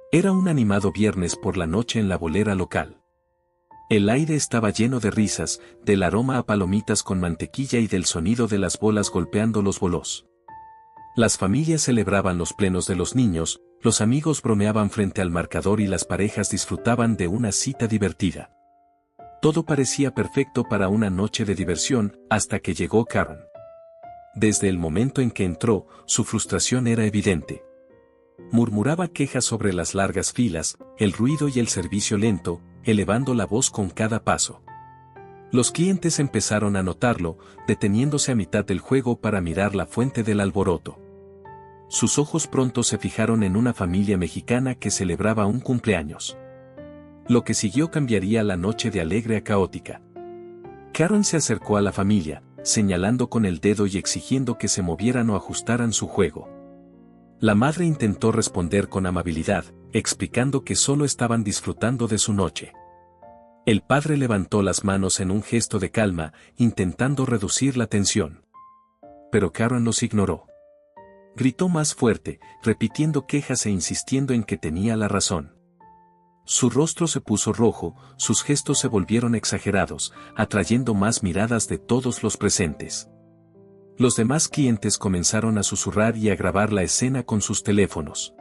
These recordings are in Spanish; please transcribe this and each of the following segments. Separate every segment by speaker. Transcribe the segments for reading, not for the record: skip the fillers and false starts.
Speaker 1: Era un animado viernes por la noche en la bolera local. El aire estaba lleno de risas, del aroma a palomitas con mantequilla y del sonido de las bolas golpeando los bolos. Las familias celebraban los plenos de los niños, los amigos bromeaban frente al marcador y las parejas disfrutaban de una cita divertida. Todo parecía perfecto para una noche de diversión, hasta que llegó Karen. Desde el momento en que entró, su frustración era evidente. Murmuraba quejas sobre las largas filas, el ruido y el servicio lento, elevando la voz con cada paso. Los clientes empezaron a notarlo, deteniéndose a mitad del juego para mirar la fuente del alboroto. Sus ojos pronto se fijaron en una familia mexicana que celebraba un cumpleaños. Lo que siguió cambiaría la noche de alegre a caótica. Karen se acercó a la familia, señalando con el dedo y exigiendo que se movieran o ajustaran su juego. La madre intentó responder con amabilidad, explicando que solo estaban disfrutando de su noche. El padre levantó las manos en un gesto de calma, intentando reducir la tensión. Pero Karen los ignoró. Gritó más fuerte, repitiendo quejas e insistiendo en que tenía la razón. Su rostro se puso rojo, sus gestos se volvieron exagerados, atrayendo más miradas de todos los presentes. Los demás clientes comenzaron a susurrar y a grabar la escena con sus teléfonos.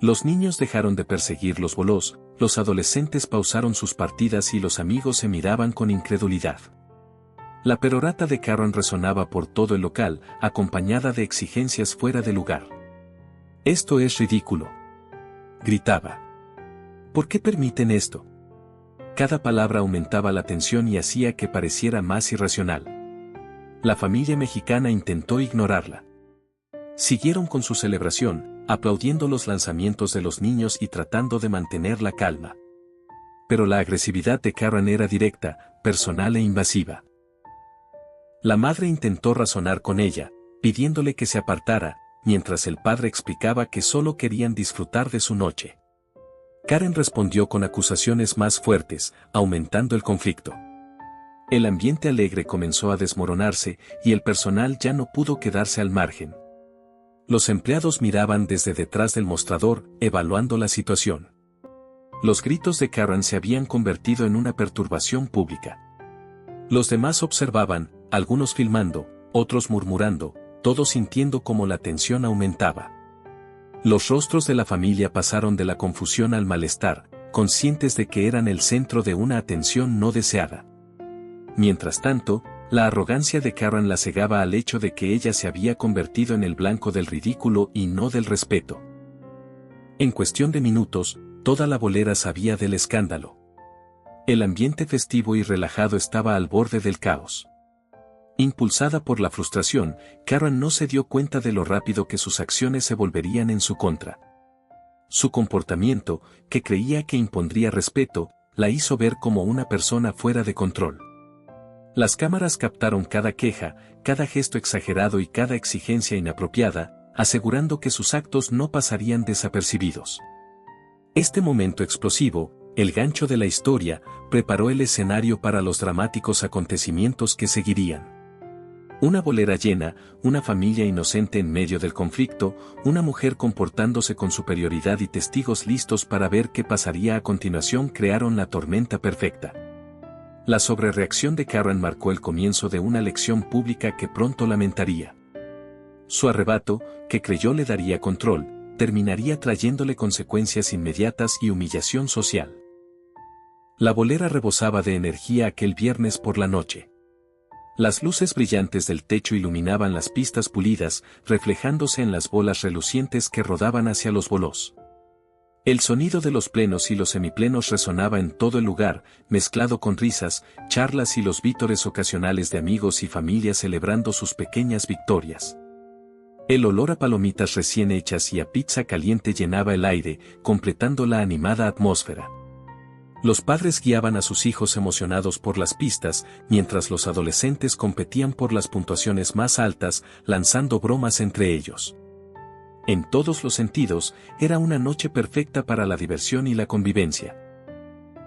Speaker 1: Los niños dejaron de perseguir los bolos, los adolescentes pausaron sus partidas y los amigos se miraban con incredulidad. La perorata de Karen resonaba por todo el local, acompañada de exigencias fuera de lugar. «Esto es ridículo», gritaba. «¿Por qué permiten esto?». Cada palabra aumentaba la tensión y hacía que pareciera más irracional. La familia mexicana intentó ignorarla. Siguieron con su celebración, aplaudiendo los lanzamientos de los niños y tratando de mantener la calma. Pero la agresividad de Karen era directa, personal e invasiva. La madre intentó razonar con ella, pidiéndole que se apartara, mientras el padre explicaba que solo querían disfrutar de su noche. Karen respondió con acusaciones más fuertes, aumentando el conflicto. El ambiente alegre comenzó a desmoronarse y el personal ya no pudo quedarse al margen. Los empleados miraban desde detrás del mostrador, evaluando la situación. Los gritos de Karen se habían convertido en una perturbación pública. Los demás observaban, algunos filmando, otros murmurando, todos sintiendo cómo la tensión aumentaba. Los rostros de la familia pasaron de la confusión al malestar, conscientes de que eran el centro de una atención no deseada. Mientras tanto, la arrogancia de Karen la cegaba al hecho de que ella se había convertido en el blanco del ridículo y no del respeto. En cuestión de minutos, toda la bolera sabía del escándalo. El ambiente festivo y relajado estaba al borde del caos. Impulsada por la frustración, Karen no se dio cuenta de lo rápido que sus acciones se volverían en su contra. Su comportamiento, que creía que impondría respeto, la hizo ver como una persona fuera de control. Las cámaras captaron cada queja, cada gesto exagerado y cada exigencia inapropiada, asegurando que sus actos no pasarían desapercibidos. Este momento explosivo, el gancho de la historia, preparó el escenario para los dramáticos acontecimientos que seguirían. Una bolera llena, una familia inocente en medio del conflicto, una mujer comportándose con superioridad y testigos listos para ver qué pasaría a continuación crearon la tormenta perfecta. La sobrereacción de Karen marcó el comienzo de una lección pública que pronto lamentaría. Su arrebato, que creyó le daría control, terminaría trayéndole consecuencias inmediatas y humillación social. La bolera rebosaba de energía aquel viernes por la noche. Las luces brillantes del techo iluminaban las pistas pulidas, reflejándose en las bolas relucientes que rodaban hacia los bolos. El sonido de los plenos y los semiplenos resonaba en todo el lugar, mezclado con risas, charlas y los vítores ocasionales de amigos y familias celebrando sus pequeñas victorias. El olor a palomitas recién hechas y a pizza caliente llenaba el aire, completando la animada atmósfera. Los padres guiaban a sus hijos emocionados por las pistas, mientras los adolescentes competían por las puntuaciones más altas, lanzando bromas entre ellos. En todos los sentidos, era una noche perfecta para la diversión y la convivencia.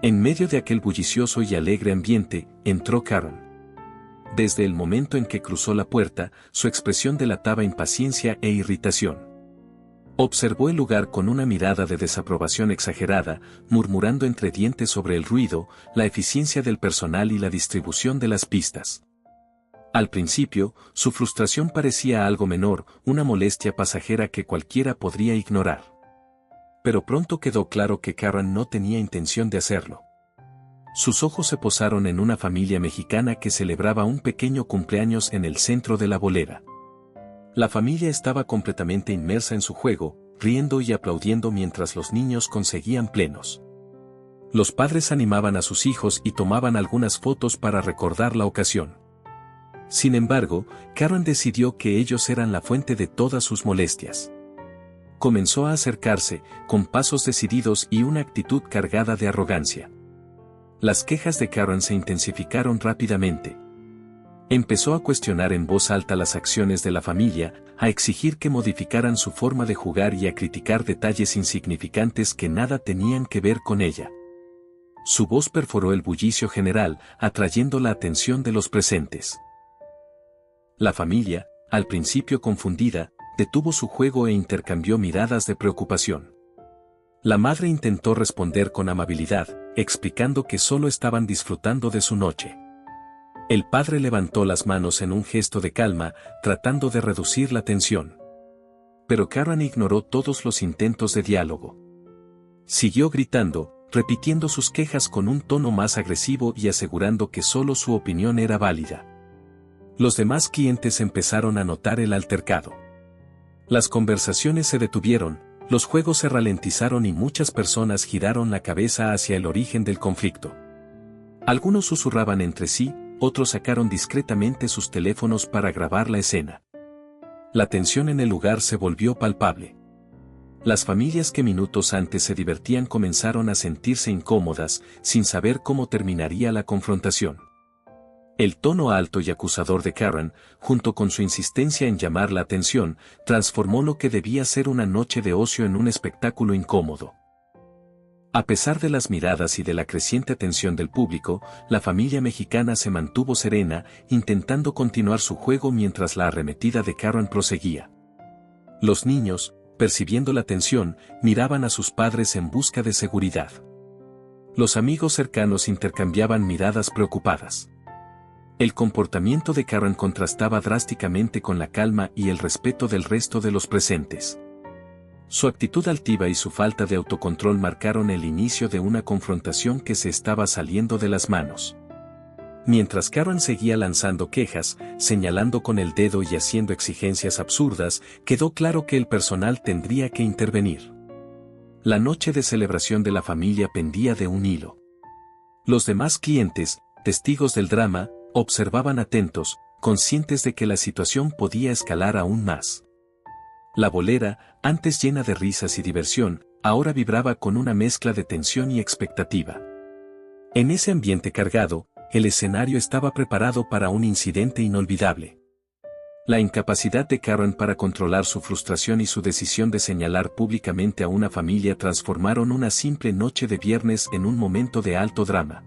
Speaker 1: En medio de aquel bullicioso y alegre ambiente, entró Karen. Desde el momento en que cruzó la puerta, su expresión delataba impaciencia e irritación. Observó el lugar con una mirada de desaprobación exagerada, murmurando entre dientes sobre el ruido, la eficiencia del personal y la distribución de las pistas. Al principio, su frustración parecía algo menor, una molestia pasajera que cualquiera podría ignorar. Pero pronto quedó claro que Karen no tenía intención de hacerlo. Sus ojos se posaron en una familia mexicana que celebraba un pequeño cumpleaños en el centro de la bolera. La familia estaba completamente inmersa en su juego, riendo y aplaudiendo mientras los niños conseguían plenos. Los padres animaban a sus hijos y tomaban algunas fotos para recordar la ocasión. Sin embargo, Karen decidió que ellos eran la fuente de todas sus molestias. Comenzó a acercarse, con pasos decididos y una actitud cargada de arrogancia. Las quejas de Karen se intensificaron rápidamente. Empezó a cuestionar en voz alta las acciones de la familia, a exigir que modificaran su forma de jugar y a criticar detalles insignificantes que nada tenían que ver con ella. Su voz perforó el bullicio general, atrayendo la atención de los presentes. La familia, al principio confundida, detuvo su juego e intercambió miradas de preocupación. La madre intentó responder con amabilidad, explicando que solo estaban disfrutando de su noche. El padre levantó las manos en un gesto de calma, tratando de reducir la tensión. Pero Karen ignoró todos los intentos de diálogo. Siguió gritando, repitiendo sus quejas con un tono más agresivo y asegurando que solo su opinión era válida. Los demás clientes empezaron a notar el altercado. Las conversaciones se detuvieron, los juegos se ralentizaron y muchas personas giraron la cabeza hacia el origen del conflicto. Algunos susurraban entre sí, otros sacaron discretamente sus teléfonos para grabar la escena. La tensión en el lugar se volvió palpable. Las familias que minutos antes se divertían comenzaron a sentirse incómodas, sin saber cómo terminaría la confrontación. El tono alto y acusador de Karen, junto con su insistencia en llamar la atención, transformó lo que debía ser una noche de ocio en un espectáculo incómodo. A pesar de las miradas y de la creciente atención del público, la familia mexicana se mantuvo serena, intentando continuar su juego mientras la arremetida de Karen proseguía. Los niños, percibiendo la tensión, miraban a sus padres en busca de seguridad. Los amigos cercanos intercambiaban miradas preocupadas. El comportamiento de Karen contrastaba drásticamente con la calma y el respeto del resto de los presentes. Su actitud altiva y su falta de autocontrol marcaron el inicio de una confrontación que se estaba saliendo de las manos. Mientras Karen seguía lanzando quejas, señalando con el dedo y haciendo exigencias absurdas, quedó claro que el personal tendría que intervenir. La noche de celebración de la familia pendía de un hilo. Los demás clientes, testigos del drama, observaban atentos, conscientes de que la situación podía escalar aún más. La bolera, antes llena de risas y diversión, ahora vibraba con una mezcla de tensión y expectativa. En ese ambiente cargado, el escenario estaba preparado para un incidente inolvidable. La incapacidad de Karen para controlar su frustración y su decisión de señalar públicamente a una familia transformaron una simple noche de viernes en un momento de alto drama.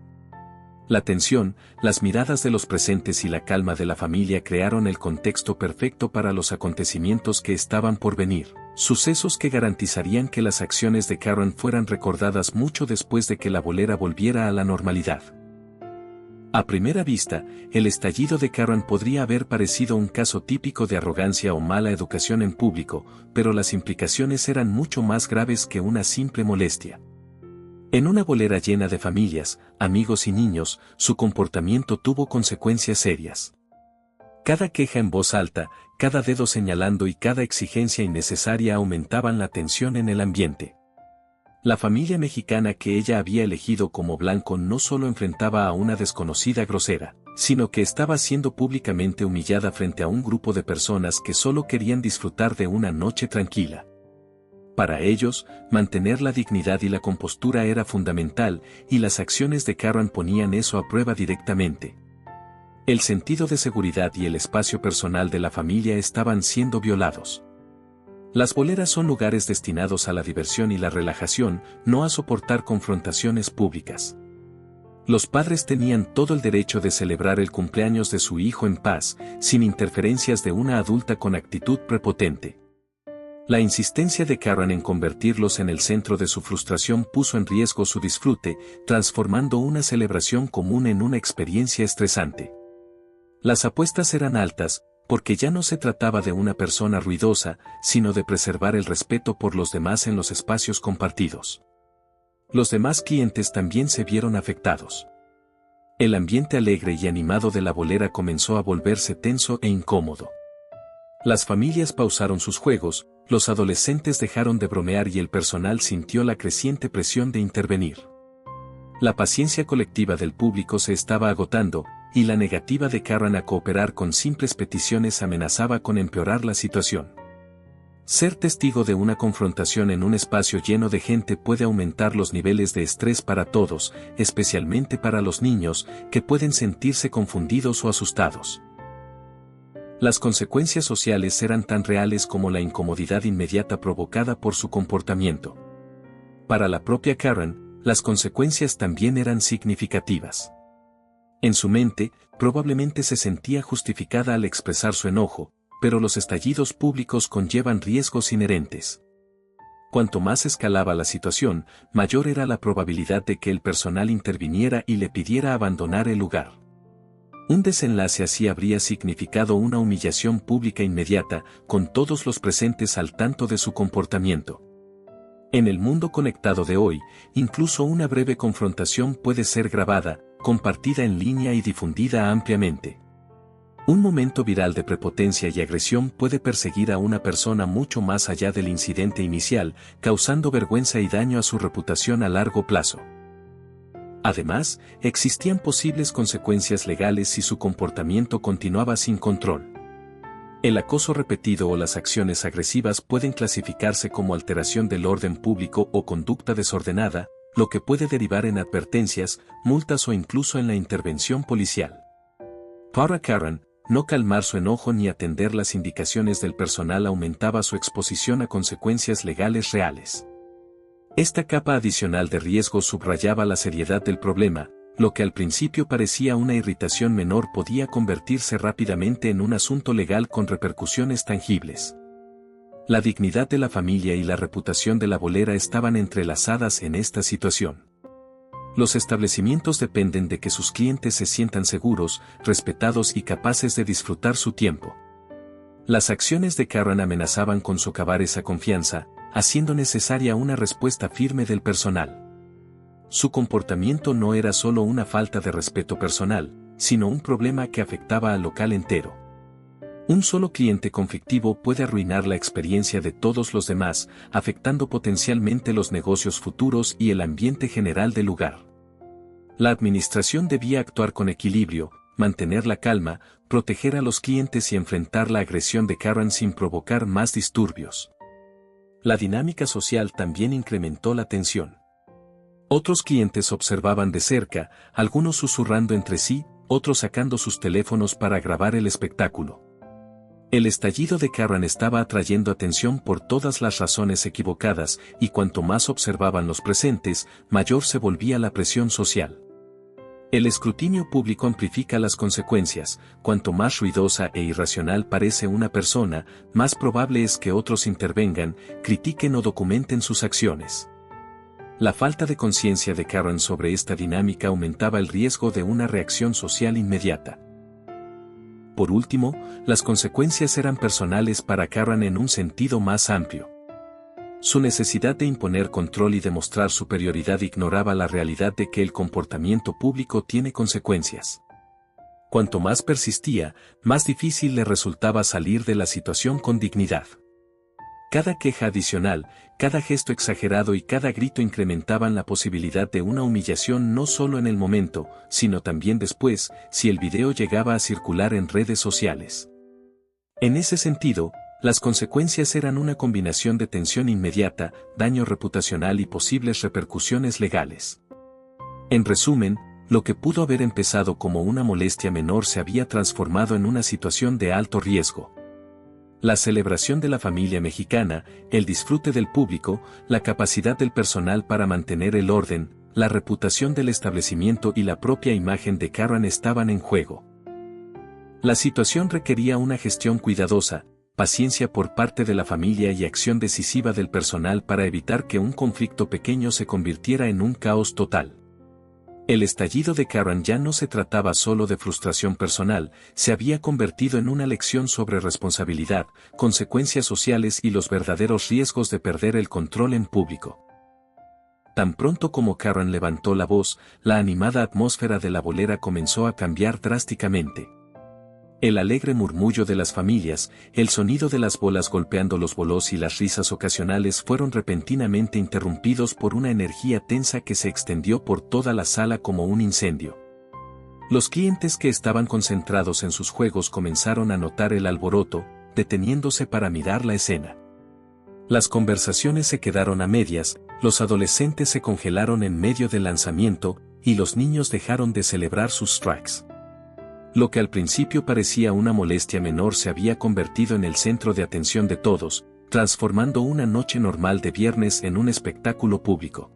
Speaker 1: La tensión, las miradas de los presentes y la calma de la familia crearon el contexto perfecto para los acontecimientos que estaban por venir, sucesos que garantizarían que las acciones de Karen fueran recordadas mucho después de que la bolera volviera a la normalidad. A primera vista, el estallido de Karen podría haber parecido un caso típico de arrogancia o mala educación en público, pero las implicaciones eran mucho más graves que una simple molestia. En una bolera llena de familias, amigos y niños, su comportamiento tuvo consecuencias serias. Cada queja en voz alta, cada dedo señalando y cada exigencia innecesaria aumentaban la tensión en el ambiente. La familia mexicana que ella había elegido como blanco no solo enfrentaba a una desconocida grosera, sino que estaba siendo públicamente humillada frente a un grupo de personas que solo querían disfrutar de una noche tranquila. Para ellos, mantener la dignidad y la compostura era fundamental, y las acciones de Karen ponían eso a prueba directamente. El sentido de seguridad y el espacio personal de la familia estaban siendo violados. Las boleras son lugares destinados a la diversión y la relajación, no a soportar confrontaciones públicas. Los padres tenían todo el derecho de celebrar el cumpleaños de su hijo en paz, sin interferencias de una adulta con actitud prepotente. La insistencia de Karen en convertirlos en el centro de su frustración puso en riesgo su disfrute, transformando una celebración común en una experiencia estresante. Las apuestas eran altas, porque ya no se trataba de una persona ruidosa, sino de preservar el respeto por los demás en los espacios compartidos. Los demás clientes también se vieron afectados. El ambiente alegre y animado de la bolera comenzó a volverse tenso e incómodo. Las familias pausaron sus juegos, los adolescentes dejaron de bromear y el personal sintió la creciente presión de intervenir. La paciencia colectiva del público se estaba agotando, y la negativa de Karen a cooperar con simples peticiones amenazaba con empeorar la situación. Ser testigo de una confrontación en un espacio lleno de gente puede aumentar los niveles de estrés para todos, especialmente para los niños, que pueden sentirse confundidos o asustados. Las consecuencias sociales eran tan reales como la incomodidad inmediata provocada por su comportamiento. Para la propia Karen, las consecuencias también eran significativas. En su mente, probablemente se sentía justificada al expresar su enojo, pero los estallidos públicos conllevan riesgos inherentes. Cuanto más escalaba la situación, mayor era la probabilidad de que el personal interviniera y le pidiera abandonar el lugar. Un desenlace así habría significado una humillación pública inmediata, con todos los presentes al tanto de su comportamiento. En el mundo conectado de hoy, incluso una breve confrontación puede ser grabada, compartida en línea y difundida ampliamente. Un momento viral de prepotencia y agresión puede perseguir a una persona mucho más allá del incidente inicial, causando vergüenza y daño a su reputación a largo plazo. Además, existían posibles consecuencias legales si su comportamiento continuaba sin control. El acoso repetido o las acciones agresivas pueden clasificarse como alteración del orden público o conducta desordenada, lo que puede derivar en advertencias, multas o incluso en la intervención policial. Para Karen, no calmar su enojo ni atender las indicaciones del personal aumentaba su exposición a consecuencias legales reales. Esta capa adicional de riesgo subrayaba la seriedad del problema, lo que al principio parecía una irritación menor podía convertirse rápidamente en un asunto legal con repercusiones tangibles. La dignidad de la familia y la reputación de la bolera estaban entrelazadas en esta situación. Los establecimientos dependen de que sus clientes se sientan seguros, respetados y capaces de disfrutar su tiempo. Las acciones de Karen amenazaban con socavar esa confianza, haciendo necesaria una respuesta firme del personal. Su comportamiento no era solo una falta de respeto personal, sino un problema que afectaba al local entero. Un solo cliente conflictivo puede arruinar la experiencia de todos los demás, afectando potencialmente los negocios futuros y el ambiente general del lugar. La administración debía actuar con equilibrio, mantener la calma, proteger a los clientes y enfrentar la agresión de Karen sin provocar más disturbios. La dinámica social también incrementó la tensión. Otros clientes observaban de cerca, algunos susurrando entre sí, otros sacando sus teléfonos para grabar el espectáculo. El estallido de Karen estaba atrayendo atención por todas las razones equivocadas, y cuanto más observaban los presentes, mayor se volvía la presión social. El escrutinio público amplifica las consecuencias, cuanto más ruidosa e irracional parece una persona, más probable es que otros intervengan, critiquen o documenten sus acciones. La falta de conciencia de Karen sobre esta dinámica aumentaba el riesgo de una reacción social inmediata. Por último, las consecuencias eran personales para Karen en un sentido más amplio. Su necesidad de imponer control y demostrar superioridad ignoraba la realidad de que el comportamiento público tiene consecuencias. Cuanto más persistía, más difícil le resultaba salir de la situación con dignidad. Cada queja adicional, cada gesto exagerado y cada grito incrementaban la posibilidad de una humillación no solo en el momento, sino también después, si el video llegaba a circular en redes sociales. En ese sentido, las consecuencias eran una combinación de tensión inmediata, daño reputacional y posibles repercusiones legales. En resumen, lo que pudo haber empezado como una molestia menor se había transformado en una situación de alto riesgo. La celebración de la familia mexicana, el disfrute del público, la capacidad del personal para mantener el orden, la reputación del establecimiento y la propia imagen de Karen estaban en juego. La situación requería una gestión cuidadosa, paciencia por parte de la familia y acción decisiva del personal para evitar que un conflicto pequeño se convirtiera en un caos total. El estallido de Karen ya no se trataba solo de frustración personal, se había convertido en una lección sobre responsabilidad, consecuencias sociales y los verdaderos riesgos de perder el control en público. Tan pronto como Karen levantó la voz, la animada atmósfera de la bolera comenzó a cambiar drásticamente. El alegre murmullo de las familias, el sonido de las bolas golpeando los bolos y las risas ocasionales fueron repentinamente interrumpidos por una energía tensa que se extendió por toda la sala como un incendio. Los clientes que estaban concentrados en sus juegos comenzaron a notar el alboroto, deteniéndose para mirar la escena. Las conversaciones se quedaron a medias, los adolescentes se congelaron en medio del lanzamiento, y los niños dejaron de celebrar sus strikes. Lo que al principio parecía una molestia menor se había convertido en el centro de atención de todos, transformando una noche normal de viernes en un espectáculo público.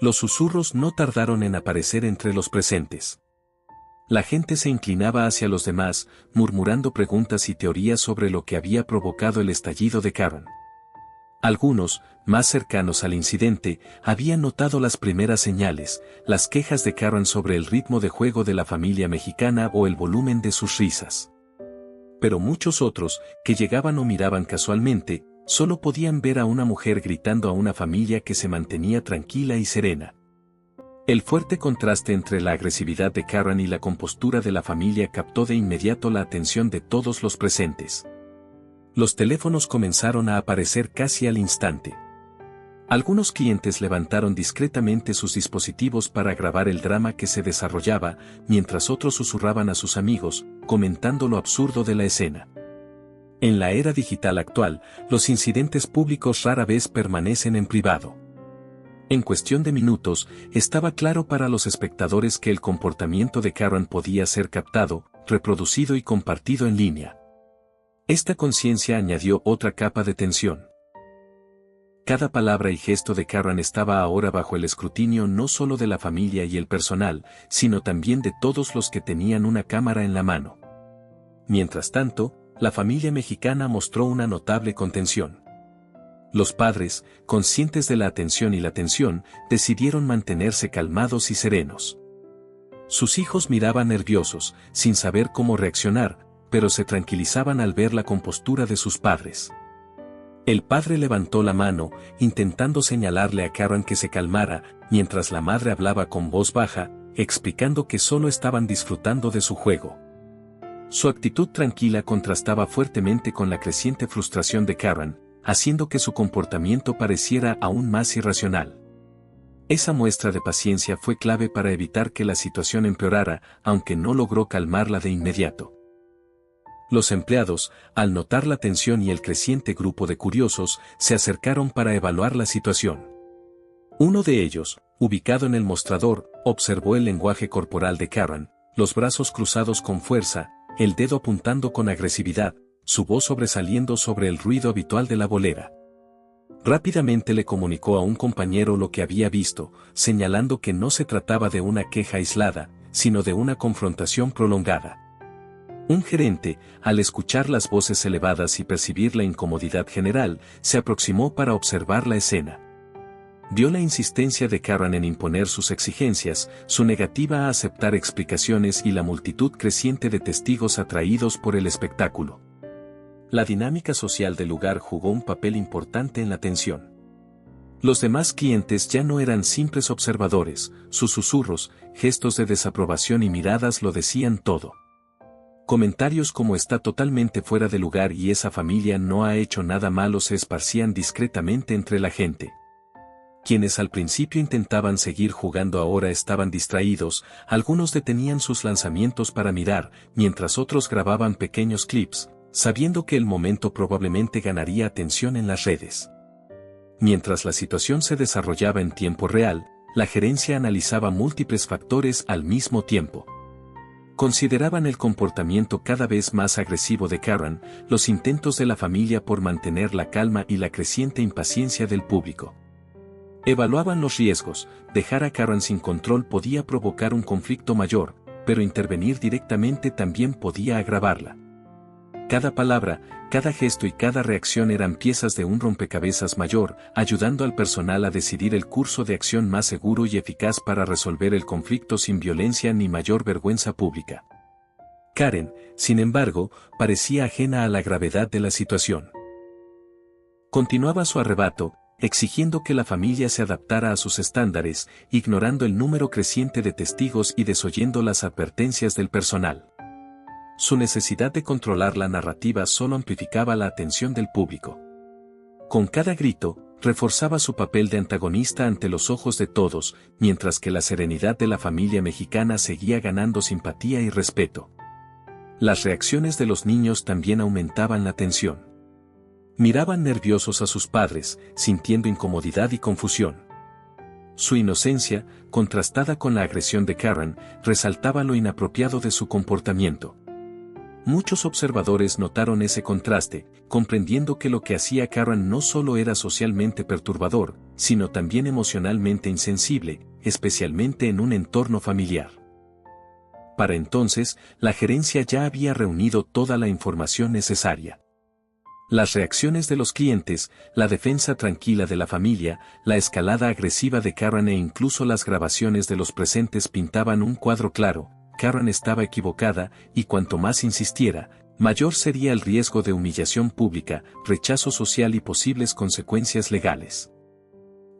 Speaker 1: Los susurros no tardaron en aparecer entre los presentes. La gente se inclinaba hacia los demás, murmurando preguntas y teorías sobre lo que había provocado el estallido de Karen. Algunos, más cercanos al incidente, habían notado las primeras señales, las quejas de Karen sobre el ritmo de juego de la familia mexicana o el volumen de sus risas. Pero muchos otros, que llegaban o miraban casualmente, solo podían ver a una mujer gritando a una familia que se mantenía tranquila y serena. El fuerte contraste entre la agresividad de Karen y la compostura de la familia captó de inmediato la atención de todos los presentes. Los teléfonos comenzaron a aparecer casi al instante. Algunos clientes levantaron discretamente sus dispositivos para grabar el drama que se desarrollaba, mientras otros susurraban a sus amigos, comentando lo absurdo de la escena. En la era digital actual, los incidentes públicos rara vez permanecen en privado. En cuestión de minutos, estaba claro para los espectadores que el comportamiento de Karen podía ser captado, reproducido y compartido en línea. Esta conciencia añadió otra capa de tensión. Cada palabra y gesto de Karen estaba ahora bajo el escrutinio no solo de la familia y el personal, sino también de todos los que tenían una cámara en la mano. Mientras tanto, la familia mexicana mostró una notable contención. Los padres, conscientes de la atención y la tensión, decidieron mantenerse calmados y serenos. Sus hijos miraban nerviosos, sin saber cómo reaccionar, pero se tranquilizaban al ver la compostura de sus padres. El padre levantó la mano, intentando señalarle a Karen que se calmara, mientras la madre hablaba con voz baja, explicando que solo estaban disfrutando de su juego. Su actitud tranquila contrastaba fuertemente con la creciente frustración de Karen, haciendo que su comportamiento pareciera aún más irracional. Esa muestra de paciencia fue clave para evitar que la situación empeorara, aunque no logró calmarla de inmediato. Los empleados, al notar la tensión y el creciente grupo de curiosos, se acercaron para evaluar la situación. Uno de ellos, ubicado en el mostrador, observó el lenguaje corporal de Karen, los brazos cruzados con fuerza, el dedo apuntando con agresividad, su voz sobresaliendo sobre el ruido habitual de la bolera. Rápidamente le comunicó a un compañero lo que había visto, señalando que no se trataba de una queja aislada, sino de una confrontación prolongada. Un gerente, al escuchar las voces elevadas y percibir la incomodidad general, se aproximó para observar la escena. Vio la insistencia de Karen en imponer sus exigencias, su negativa a aceptar explicaciones y la multitud creciente de testigos atraídos por el espectáculo. La dinámica social del lugar jugó un papel importante en la tensión. Los demás clientes ya no eran simples observadores, sus susurros, gestos de desaprobación y miradas lo decían todo. Comentarios como está totalmente fuera de lugar y esa familia no ha hecho nada malo se esparcían discretamente entre la gente. Quienes al principio intentaban seguir jugando ahora estaban distraídos, algunos detenían sus lanzamientos para mirar, mientras otros grababan pequeños clips, sabiendo que el momento probablemente ganaría atención en las redes. Mientras la situación se desarrollaba en tiempo real, la gerencia analizaba múltiples factores al mismo tiempo. Consideraban el comportamiento cada vez más agresivo de Karen, los intentos de la familia por mantener la calma y la creciente impaciencia del público. Evaluaban los riesgos, dejar a Karen sin control podía provocar un conflicto mayor, pero intervenir directamente también podía agravarla. Cada palabra, cada gesto y cada reacción eran piezas de un rompecabezas mayor, ayudando al personal a decidir el curso de acción más seguro y eficaz para resolver el conflicto sin violencia ni mayor vergüenza pública. Karen, sin embargo, parecía ajena a la gravedad de la situación. Continuaba su arrebato, exigiendo que la familia se adaptara a sus estándares, ignorando el número creciente de testigos y desoyendo las advertencias del personal. Su necesidad de controlar la narrativa solo amplificaba la atención del público. Con cada grito, reforzaba su papel de antagonista ante los ojos de todos, mientras que la serenidad de la familia mexicana seguía ganando simpatía y respeto. Las reacciones de los niños también aumentaban la tensión. Miraban nerviosos a sus padres, sintiendo incomodidad y confusión. Su inocencia, contrastada con la agresión de Karen, resaltaba lo inapropiado de su comportamiento. Muchos observadores notaron ese contraste, comprendiendo que lo que hacía Karen no solo era socialmente perturbador, sino también emocionalmente insensible, especialmente en un entorno familiar. Para entonces, la gerencia ya había reunido toda la información necesaria. Las reacciones de los clientes, la defensa tranquila de la familia, la escalada agresiva de Karen e incluso las grabaciones de los presentes pintaban un cuadro claro. Karen estaba equivocada, y cuanto más insistiera, mayor sería el riesgo de humillación pública, rechazo social y posibles consecuencias legales.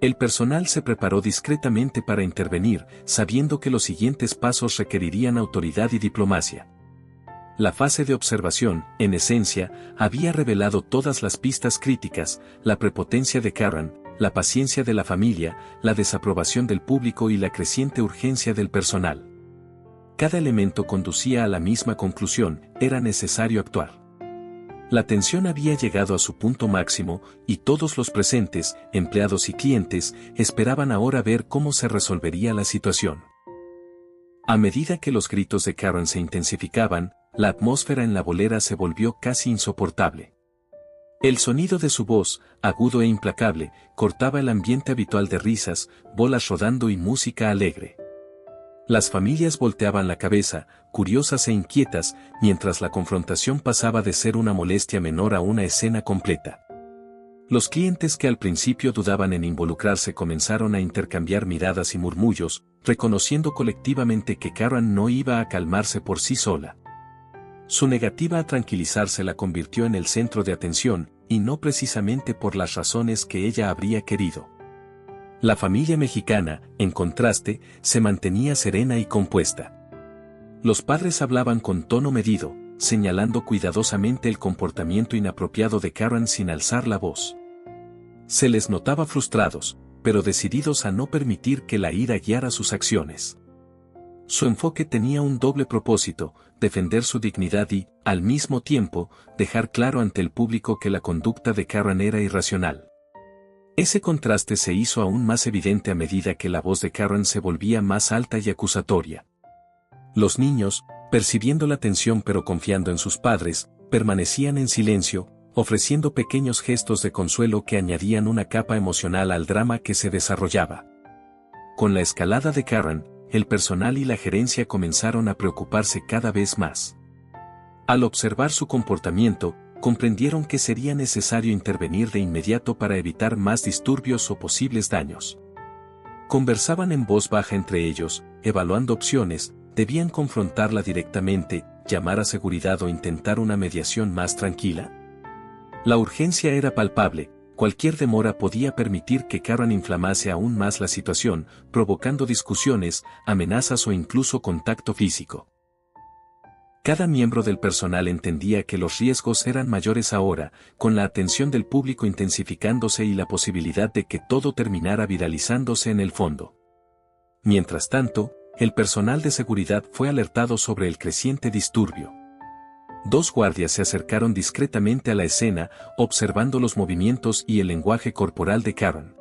Speaker 1: El personal se preparó discretamente para intervenir, sabiendo que los siguientes pasos requerirían autoridad y diplomacia. La fase de observación, en esencia, había revelado todas las pistas críticas, la prepotencia de Karen, la paciencia de la familia, la desaprobación del público y la creciente urgencia del personal. Cada elemento conducía a la misma conclusión: era necesario actuar. La tensión había llegado a su punto máximo, y todos los presentes, empleados y clientes, esperaban ahora ver cómo se resolvería la situación. A medida que los gritos de Karen se intensificaban, la atmósfera en la bolera se volvió casi insoportable. El sonido de su voz, agudo e implacable, cortaba el ambiente habitual de risas, bolas rodando y música alegre. Las familias volteaban la cabeza, curiosas e inquietas, mientras la confrontación pasaba de ser una molestia menor a una escena completa. Los clientes que al principio dudaban en involucrarse comenzaron a intercambiar miradas y murmullos, reconociendo colectivamente que Karen no iba a calmarse por sí sola. Su negativa a tranquilizarse la convirtió en el centro de atención, y no precisamente por las razones que ella habría querido. La familia mexicana, en contraste, se mantenía serena y compuesta. Los padres hablaban con tono medido, señalando cuidadosamente el comportamiento inapropiado de Karen sin alzar la voz. Se les notaba frustrados, pero decididos a no permitir que la ira guiara sus acciones. Su enfoque tenía un doble propósito: defender su dignidad y, al mismo tiempo, dejar claro ante el público que la conducta de Karen era irracional. Ese contraste se hizo aún más evidente a medida que la voz de Karen se volvía más alta y acusatoria. Los niños, percibiendo la tensión pero confiando en sus padres, permanecían en silencio, ofreciendo pequeños gestos de consuelo que añadían una capa emocional al drama que se desarrollaba. Con la escalada de Karen, el personal y la gerencia comenzaron a preocuparse cada vez más. Al observar su comportamiento, comprendieron que sería necesario intervenir de inmediato para evitar más disturbios o posibles daños. Conversaban en voz baja entre ellos, evaluando opciones: ¿debían confrontarla directamente, llamar a seguridad o intentar una mediación más tranquila? La urgencia era palpable. Cualquier demora podía permitir que Karen inflamase aún más la situación, provocando discusiones, amenazas o incluso contacto físico. Cada miembro del personal entendía que los riesgos eran mayores ahora, con la atención del público intensificándose y la posibilidad de que todo terminara viralizándose en el fondo. Mientras tanto, el personal de seguridad fue alertado sobre el creciente disturbio. 2 guardias se acercaron discretamente a la escena, observando los movimientos y el lenguaje corporal de Karen.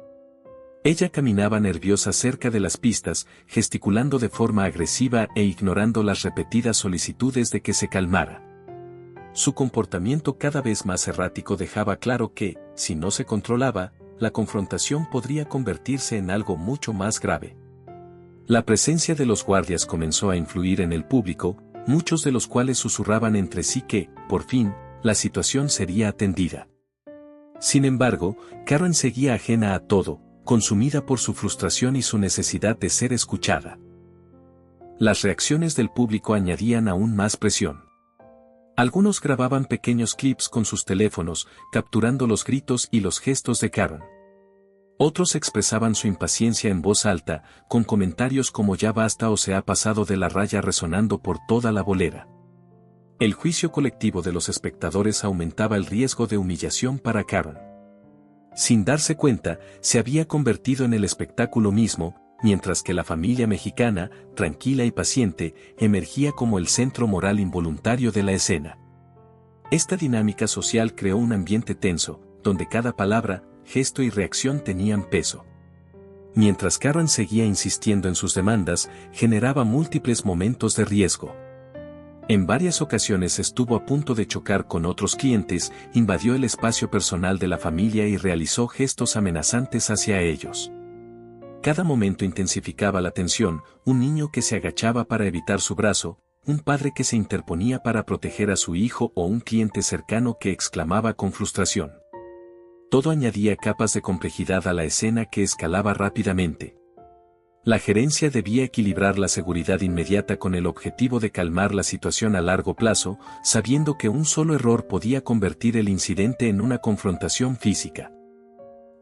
Speaker 1: Ella caminaba nerviosa cerca de las pistas, gesticulando de forma agresiva e ignorando las repetidas solicitudes de que se calmara. Su comportamiento cada vez más errático dejaba claro que, si no se controlaba, la confrontación podría convertirse en algo mucho más grave. La presencia de los guardias comenzó a influir en el público, muchos de los cuales susurraban entre sí que, por fin, la situación sería atendida. Sin embargo, Karen seguía ajena a todo, consumida por su frustración y su necesidad de ser escuchada. Las reacciones del público añadían aún más presión. Algunos grababan pequeños clips con sus teléfonos, capturando los gritos y los gestos de Karen. Otros expresaban su impaciencia en voz alta, con comentarios como "ya basta" o "se ha pasado de la raya" resonando por toda la bolera. El juicio colectivo de los espectadores aumentaba el riesgo de humillación para Karen. Sin darse cuenta, se había convertido en el espectáculo mismo, mientras que la familia mexicana, tranquila y paciente, emergía como el centro moral involuntario de la escena. Esta dinámica social creó un ambiente tenso, donde cada palabra, gesto y reacción tenían peso. Mientras Karen seguía insistiendo en sus demandas, generaba múltiples momentos de riesgo. En varias ocasiones estuvo a punto de chocar con otros clientes, invadió el espacio personal de la familia y realizó gestos amenazantes hacia ellos. Cada momento intensificaba la tensión, un niño que se agachaba para evitar su brazo, un padre que se interponía para proteger a su hijo o un cliente cercano que exclamaba con frustración. Todo añadía capas de complejidad a la escena que escalaba rápidamente. La gerencia debía equilibrar la seguridad inmediata con el objetivo de calmar la situación a largo plazo, sabiendo que un solo error podía convertir el incidente en una confrontación física.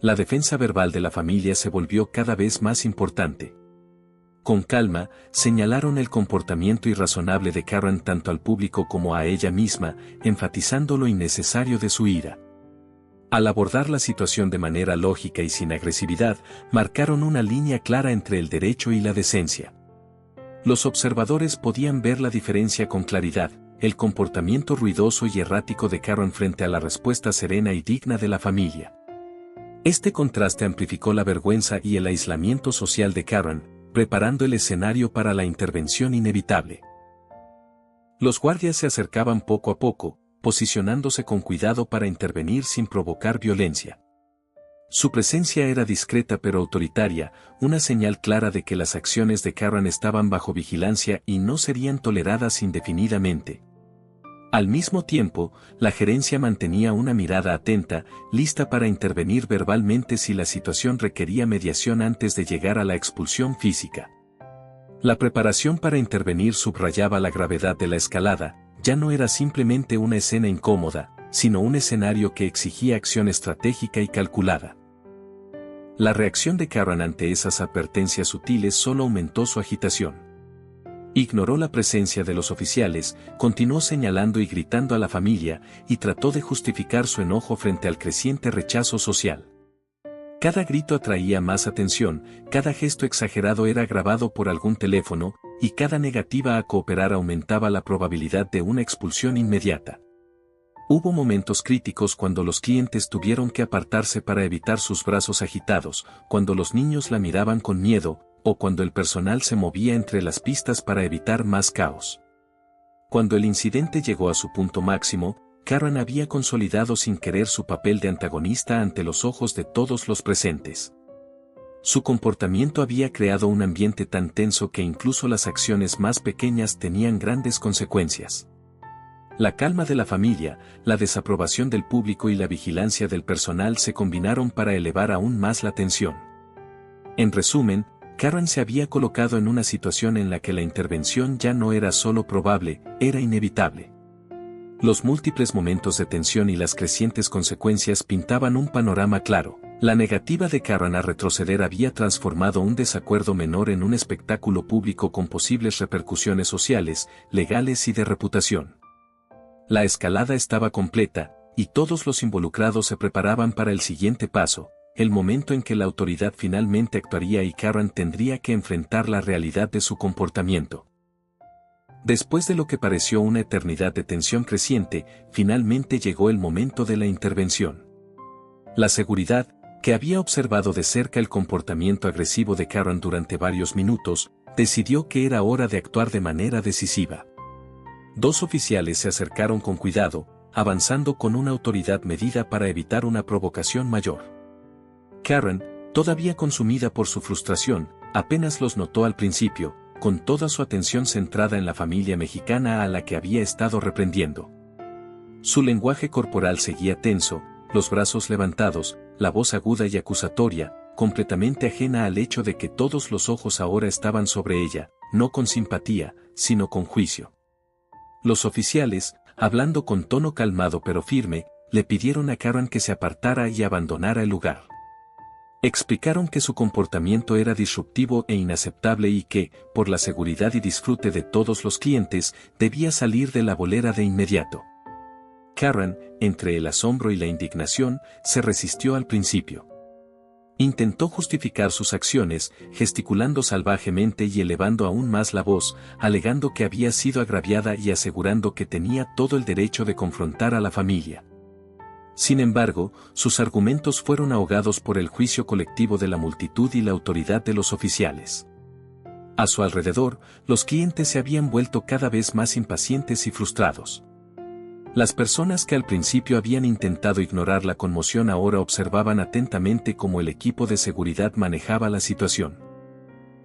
Speaker 1: La defensa verbal de la familia se volvió cada vez más importante. Con calma, señalaron el comportamiento irrazonable de Karen tanto al público como a ella misma, enfatizando lo innecesario de su ira. Al abordar la situación de manera lógica y sin agresividad, marcaron una línea clara entre el derecho y la decencia. Los observadores podían ver la diferencia con claridad, el comportamiento ruidoso y errático de Karen frente a la respuesta serena y digna de la familia. Este contraste amplificó la vergüenza y el aislamiento social de Karen, preparando el escenario para la intervención inevitable. Los guardias se acercaban poco a poco, posicionándose con cuidado para intervenir sin provocar violencia. Su presencia era discreta pero autoritaria, una señal clara de que las acciones de Karen estaban bajo vigilancia y no serían toleradas indefinidamente. Al mismo tiempo, la gerencia mantenía una mirada atenta, lista para intervenir verbalmente si la situación requería mediación antes de llegar a la expulsión física. La preparación para intervenir subrayaba la gravedad de la escalada. Ya no era simplemente una escena incómoda, sino un escenario que exigía acción estratégica y calculada. La reacción de Karen ante esas advertencias sutiles solo aumentó su agitación. Ignoró la presencia de los oficiales, continuó señalando y gritando a la familia, y trató de justificar su enojo frente al creciente rechazo social. Cada grito atraía más atención, cada gesto exagerado era grabado por algún teléfono, y cada negativa a cooperar aumentaba la probabilidad de una expulsión inmediata. Hubo momentos críticos cuando los clientes tuvieron que apartarse para evitar sus brazos agitados, cuando los niños la miraban con miedo, o cuando el personal se movía entre las pistas para evitar más caos. Cuando el incidente llegó a su punto máximo, Karen había consolidado sin querer su papel de antagonista ante los ojos de todos los presentes. Su comportamiento había creado un ambiente tan tenso que incluso las acciones más pequeñas tenían grandes consecuencias. La calma de la familia, la desaprobación del público y la vigilancia del personal se combinaron para elevar aún más la tensión. En resumen, Karen se había colocado en una situación en la que la intervención ya no era solo probable, era inevitable. Los múltiples momentos de tensión y las crecientes consecuencias pintaban un panorama claro. La negativa de Karen a retroceder había transformado un desacuerdo menor en un espectáculo público con posibles repercusiones sociales, legales y de reputación. La escalada estaba completa, y todos los involucrados se preparaban para el siguiente paso, el momento en que la autoridad finalmente actuaría y Karen tendría que enfrentar la realidad de su comportamiento. Después de lo que pareció una eternidad de tensión creciente, finalmente llegó el momento de la intervención. La seguridad, que había observado de cerca el comportamiento agresivo de Karen durante varios minutos, decidió que era hora de actuar de manera decisiva. Dos oficiales se acercaron con cuidado, avanzando con una autoridad medida para evitar una provocación mayor. Karen, todavía consumida por su frustración, apenas los notó al principio, con toda su atención centrada en la familia mexicana a la que había estado reprendiendo. Su lenguaje corporal seguía tenso, los brazos levantados, la voz aguda y acusatoria, completamente ajena al hecho de que todos los ojos ahora estaban sobre ella, no con simpatía, sino con juicio. Los oficiales, hablando con tono calmado pero firme, le pidieron a Karen que se apartara y abandonara el lugar. Explicaron que su comportamiento era disruptivo e inaceptable y que, por la seguridad y disfrute de todos los clientes, debía salir de la bolera de inmediato. Karen, entre el asombro y la indignación, se resistió al principio. Intentó justificar sus acciones, gesticulando salvajemente y elevando aún más la voz, alegando que había sido agraviada y asegurando que tenía todo el derecho de confrontar a la familia. Sin embargo, sus argumentos fueron ahogados por el juicio colectivo de la multitud y la autoridad de los oficiales. A su alrededor, los clientes se habían vuelto cada vez más impacientes y frustrados. Las personas que al principio habían intentado ignorar la conmoción ahora observaban atentamente cómo el equipo de seguridad manejaba la situación.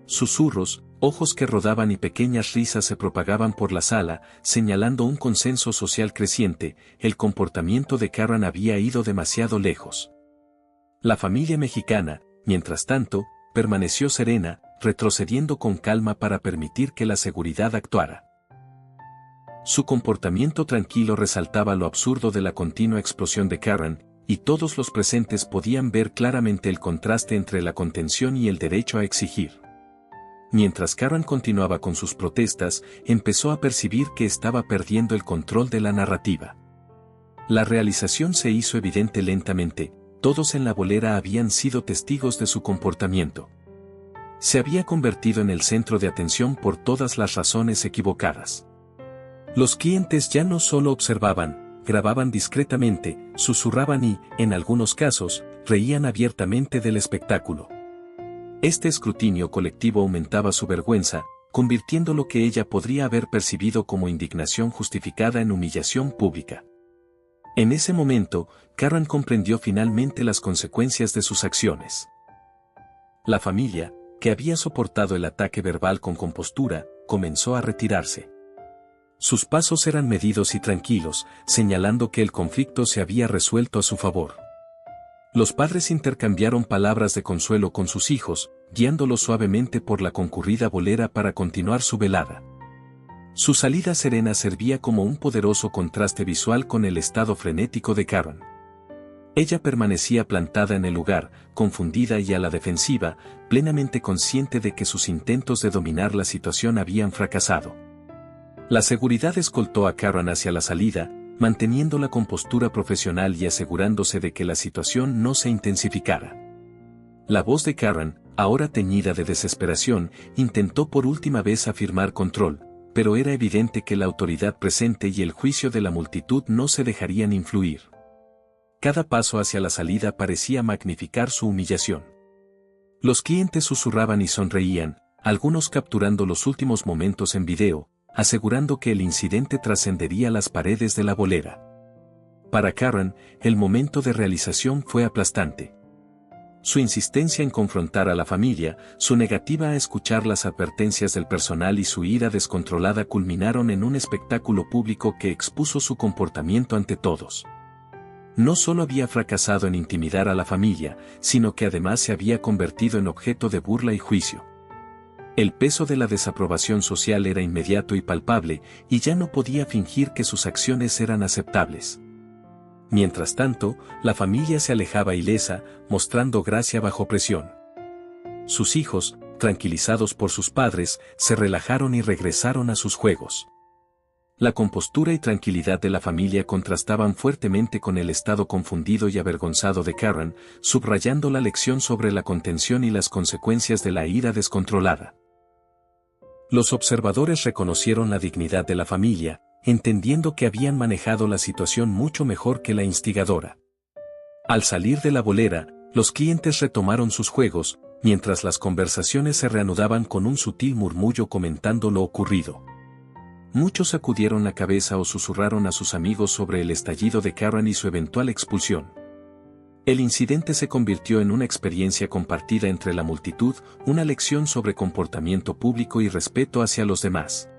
Speaker 1: Susurros, ojos que rodaban y pequeñas risas se propagaban por la sala, señalando un consenso social creciente: el comportamiento de Karen había ido demasiado lejos. La familia mexicana, mientras tanto, permaneció serena, retrocediendo con calma para permitir que la seguridad actuara. Su comportamiento tranquilo resaltaba lo absurdo de la continua explosión de Karen, y todos los presentes podían ver claramente el contraste entre la contención y el derecho a exigir. Mientras Karen continuaba con sus protestas, empezó a percibir que estaba perdiendo el control de la narrativa. La realización se hizo evidente lentamente: todos en la bolera habían sido testigos de su comportamiento. Se había convertido en el centro de atención por todas las razones equivocadas. Los clientes ya no solo observaban, grababan discretamente, susurraban y, en algunos casos, reían abiertamente del espectáculo. Este escrutinio colectivo aumentaba su vergüenza, convirtiendo lo que ella podría haber percibido como indignación justificada en humillación pública. En ese momento, Karen comprendió finalmente las consecuencias de sus acciones. La familia, que había soportado el ataque verbal con compostura, comenzó a retirarse. Sus pasos eran medidos y tranquilos, señalando que el conflicto se había resuelto a su favor. Los padres intercambiaron palabras de consuelo con sus hijos, guiándolos suavemente por la concurrida bolera para continuar su velada. Su salida serena servía como un poderoso contraste visual con el estado frenético de Karen. Ella permanecía plantada en el lugar, confundida y a la defensiva, plenamente consciente de que sus intentos de dominar la situación habían fracasado. La seguridad escoltó a Karen hacia la salida, manteniendo la compostura profesional y asegurándose de que la situación no se intensificara. La voz de Karen, ahora teñida de desesperación, intentó por última vez afirmar control, pero era evidente que la autoridad presente y el juicio de la multitud no se dejarían influir. Cada paso hacia la salida parecía magnificar su humillación. Los clientes susurraban y sonreían, algunos capturando los últimos momentos en video, asegurando que el incidente trascendería las paredes de la bolera. Para Karen, el momento de realización fue aplastante. Su insistencia en confrontar a la familia, su negativa a escuchar las advertencias del personal y su ira descontrolada culminaron en un espectáculo público que expuso su comportamiento ante todos. No solo había fracasado en intimidar a la familia, sino que además se había convertido en objeto de burla y juicio. El peso de la desaprobación social era inmediato y palpable, y ya no podía fingir que sus acciones eran aceptables. Mientras tanto, la familia se alejaba ilesa, mostrando gracia bajo presión. Sus hijos, tranquilizados por sus padres, se relajaron y regresaron a sus juegos. La compostura y tranquilidad de la familia contrastaban fuertemente con el estado confundido y avergonzado de Karen, subrayando la lección sobre la contención y las consecuencias de la ira descontrolada. Los observadores reconocieron la dignidad de la familia, entendiendo que habían manejado la situación mucho mejor que la instigadora. Al salir de la bolera, los clientes retomaron sus juegos, mientras las conversaciones se reanudaban con un sutil murmullo comentando lo ocurrido. Muchos sacudieron la cabeza o susurraron a sus amigos sobre el estallido de Karen y su eventual expulsión. El incidente se convirtió en una experiencia compartida entre la multitud, una lección sobre comportamiento público y respeto hacia los demás.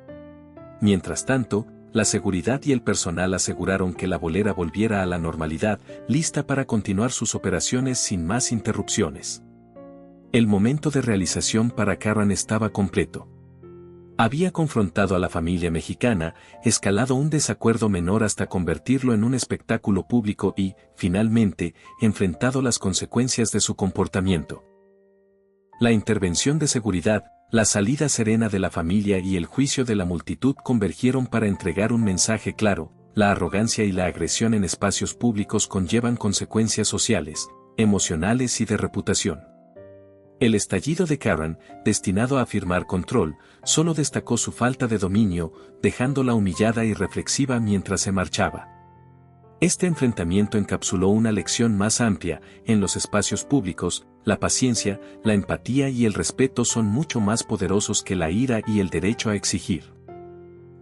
Speaker 1: Mientras tanto, la seguridad y el personal aseguraron que la bolera volviera a la normalidad, lista para continuar sus operaciones sin más interrupciones. El momento de realización para Carran estaba completo. Había confrontado a la familia mexicana, escalado un desacuerdo menor hasta convertirlo en un espectáculo público y, finalmente, enfrentado las consecuencias de su comportamiento. La intervención de seguridad, la salida serena de la familia y el juicio de la multitud convergieron para entregar un mensaje claro: la arrogancia y la agresión en espacios públicos conllevan consecuencias sociales, emocionales y de reputación. El estallido de Carran, destinado a afirmar control, solo destacó su falta de dominio, dejándola humillada y reflexiva mientras se marchaba. Este enfrentamiento encapsuló una lección más amplia: en los espacios públicos, la paciencia, la empatía y el respeto son mucho más poderosos que la ira y el derecho a exigir.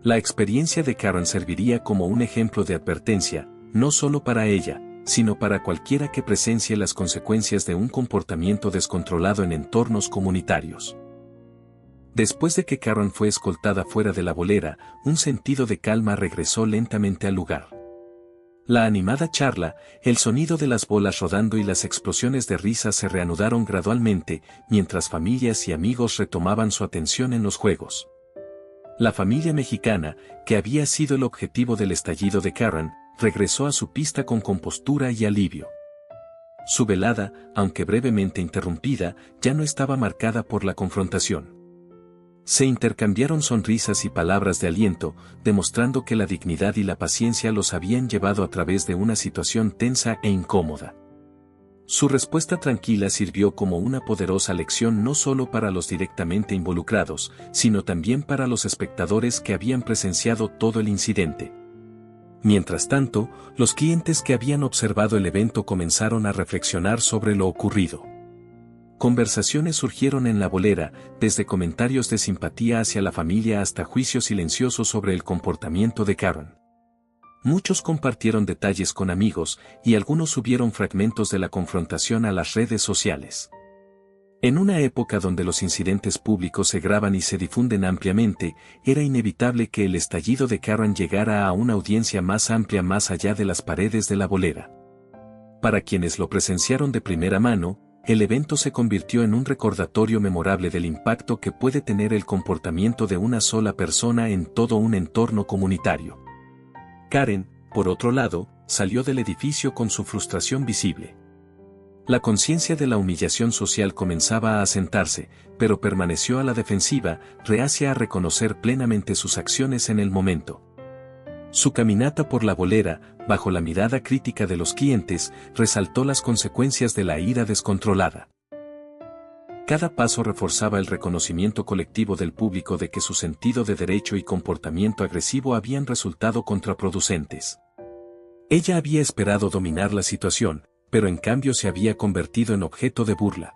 Speaker 1: La experiencia de Carran serviría como un ejemplo de advertencia, no solo para ella, sino para cualquiera que presencie las consecuencias de un comportamiento descontrolado en entornos comunitarios. Después de que Carran fue escoltada fuera de la bolera, un sentido de calma regresó lentamente al lugar. La animada charla, el sonido de las bolas rodando y las explosiones de risa se reanudaron gradualmente, mientras familias y amigos retomaban su atención en los juegos. La familia mexicana, que había sido el objetivo del estallido de Carran, regresó a su pista con compostura y alivio. Su velada, aunque brevemente interrumpida, ya no estaba marcada por la confrontación. Se intercambiaron sonrisas y palabras de aliento, demostrando que la dignidad y la paciencia los habían llevado a través de una situación tensa e incómoda. Su respuesta tranquila sirvió como una poderosa lección no solo para los directamente involucrados, sino también para los espectadores que habían presenciado todo el incidente. Mientras tanto, los clientes que habían observado el evento comenzaron a reflexionar sobre lo ocurrido. Conversaciones surgieron en la bolera, desde comentarios de simpatía hacia la familia hasta juicios silenciosos sobre el comportamiento de Carran. Muchos compartieron detalles con amigos, y algunos subieron fragmentos de la confrontación a las redes sociales. En una época donde los incidentes públicos se graban y se difunden ampliamente, era inevitable que el estallido de Carran llegara a una audiencia más amplia más allá de las paredes de la bolera. Para quienes lo presenciaron de primera mano, el evento se convirtió en un recordatorio memorable del impacto que puede tener el comportamiento de una sola persona en todo un entorno comunitario. Karen, por otro lado, salió del edificio con su frustración visible. La conciencia de la humillación social comenzaba a asentarse, pero permaneció a la defensiva, reacia a reconocer plenamente sus acciones en el momento. Su caminata por la bolera, bajo la mirada crítica de los clientes, resaltó las consecuencias de la ira descontrolada. Cada paso reforzaba el reconocimiento colectivo del público de que su sentido de derecho y comportamiento agresivo habían resultado contraproducentes. Ella había esperado dominar la situación, pero en cambio se había convertido en objeto de burla.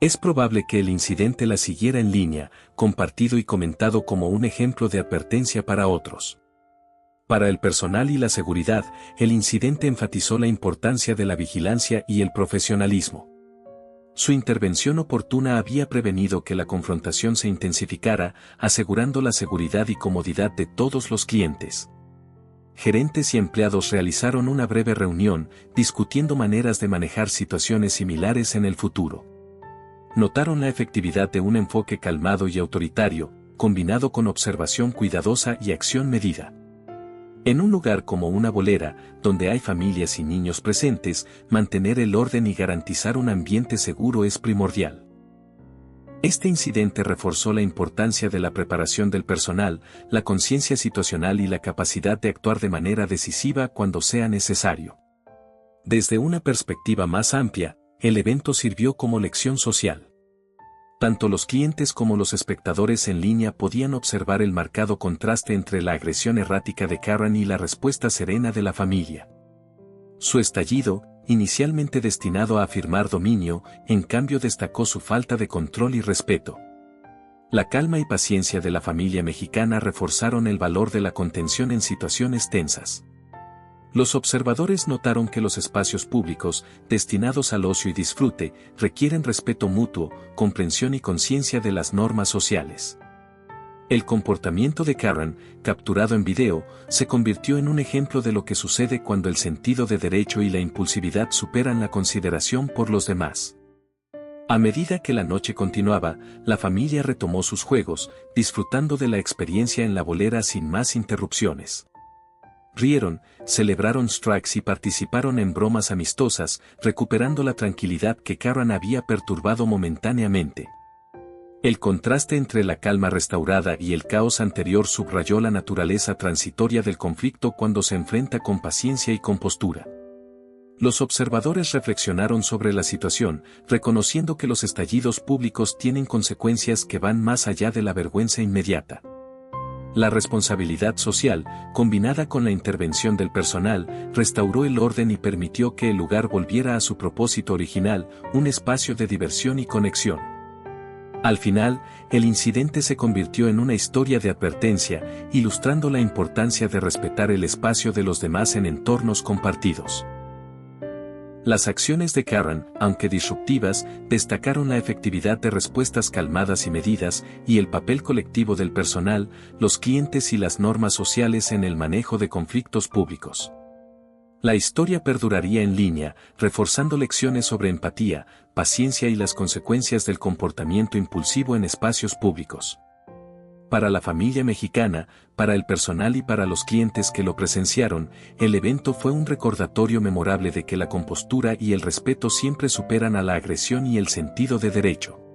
Speaker 1: Es probable que el incidente la siguiera en línea, compartido y comentado como un ejemplo de advertencia para otros. Para el personal y la seguridad, el incidente enfatizó la importancia de la vigilancia y el profesionalismo. Su intervención oportuna había prevenido que la confrontación se intensificara, asegurando la seguridad y comodidad de todos los clientes. Gerentes y empleados realizaron una breve reunión, discutiendo maneras de manejar situaciones similares en el futuro. Notaron la efectividad de un enfoque calmado y autoritario, combinado con observación cuidadosa y acción medida. En un lugar como una bolera, donde hay familias y niños presentes, mantener el orden y garantizar un ambiente seguro es primordial. Este incidente reforzó la importancia de la preparación del personal, la conciencia situacional y la capacidad de actuar de manera decisiva cuando sea necesario. Desde una perspectiva más amplia, el evento sirvió como lección social. Tanto los clientes como los espectadores en línea podían observar el marcado contraste entre la agresión errática de Carran y la respuesta serena de la familia. Su estallido, inicialmente destinado a afirmar dominio, en cambio destacó su falta de control y respeto. La calma y paciencia de la familia mexicana reforzaron el valor de la contención en situaciones tensas. Los observadores notaron que los espacios públicos, destinados al ocio y disfrute, requieren respeto mutuo, comprensión y conciencia de las normas sociales. El comportamiento de Karen, capturado en video, se convirtió en un ejemplo de lo que sucede cuando el sentido de derecho y la impulsividad superan la consideración por los demás. A medida que la noche continuaba, la familia retomó sus juegos, disfrutando de la experiencia en la bolera sin más interrupciones. Rieron, celebraron strikes y participaron en bromas amistosas, recuperando la tranquilidad que Karen había perturbado momentáneamente. El contraste entre la calma restaurada y el caos anterior subrayó la naturaleza transitoria del conflicto cuando se enfrenta con paciencia y compostura. Los observadores reflexionaron sobre la situación, reconociendo que los estallidos públicos tienen consecuencias que van más allá de la vergüenza inmediata. La responsabilidad social, combinada con la intervención del personal, restauró el orden y permitió que el lugar volviera a su propósito original, un espacio de diversión y conexión. Al final, el incidente se convirtió en una historia de advertencia, ilustrando la importancia de respetar el espacio de los demás en entornos compartidos. Las acciones de Karen, aunque disruptivas, destacaron la efectividad de respuestas calmadas y medidas, y el papel colectivo del personal, los clientes y las normas sociales en el manejo de conflictos públicos. La historia perduraría en línea, reforzando lecciones sobre empatía, paciencia y las consecuencias del comportamiento impulsivo en espacios públicos. Para la familia mexicana, para el personal y para los clientes que lo presenciaron, el evento fue un recordatorio memorable de que la compostura y el respeto siempre superan a la agresión y el sentido de derecho.